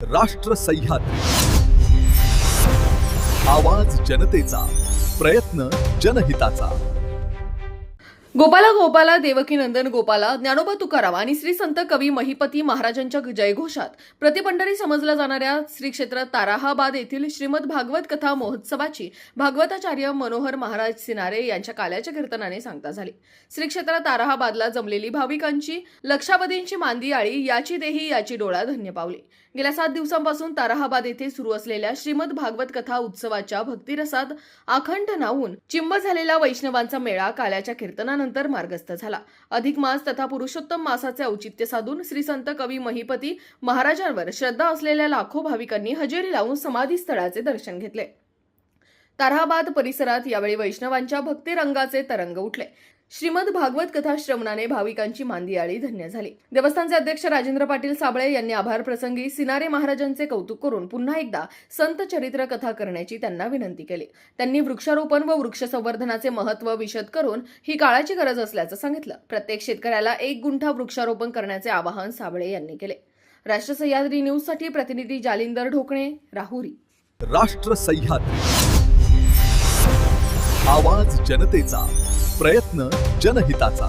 राष्ट्र सह्याद्री, आवाज जनतेचा, प्रयत्न जनहिताचा. गोपाला गोपाला देवकी नंदन गोपाला ज्ञानोबा तुकाराम आणि श्री संत कवी महिपती महाराजांच्या जयघोषात प्रतिपंढरी समजल्या जाणाऱ्या श्री क्षेत्र ताराहाबाद येथील श्रीमद भागवत कथा महोत्सवाची भागवताचार्य मनोहर महाराज सिनारे यांच्या काल्याच्या कीर्तनाने सांगता झाली. श्री क्षेत्र ताराहाबादला जमलेली भाविकांची लक्षावधींची मांदी आळी याची देही याची डोळा धन्य पावली. गेल्या 7 दिवसांपासून ताराहाबाद येथे सुरू असलेल्या श्रीमद भागवत कथा उत्सवाच्या भक्तिरसात आखंड न्हाऊन चिंब झालेला वैष्णवांचा मेळा काल्याच्या कीर्तनानंतर मार्गस्थ झाला. अधिक मास तथा पुरुषोत्तम मासाचे औचित्य साधून श्री संत कवी महिपती महाराजांवर श्रद्धा असलेल्या लाखो भाविकांनी हजेरी लावून समाधी स्थळाचे दर्शन घेतले. ताराहाबाद परिसरात यावेळी वैष्णवांच्या भक्तिरंगाचे तरंग उठले. श्रीमद भागवत कथा श्रवणाने भाविकांची मांदियाळी धन्य झाली. देवस्थानचे अध्यक्ष राजेंद्र पाटील साबळे यांनी आभार प्रसंगी सिनारे महाराजांचे कौतुक करून पुन्हा एकदा संत चरित्र कथा करण्याची त्यांना विनंती केली. त्यांनी वृक्षारोपण व वृक्ष संवर्धनाचे महत्त्व विशद करून ही काळाची गरज असल्याचं सांगितलं. प्रत्येक शेतकऱ्याला 1 गुंठा वृक्षारोपण करण्याचे आवाहन साबळे यांनी केले. राष्ट्र सह्याद्री न्यूजसाठी प्रतिनिधी जालिंदर ढोकणे, राहुरी. राष्ट्र सह्याद्री, आवाज जनतेचा, प्रयत्न जनहिताचा.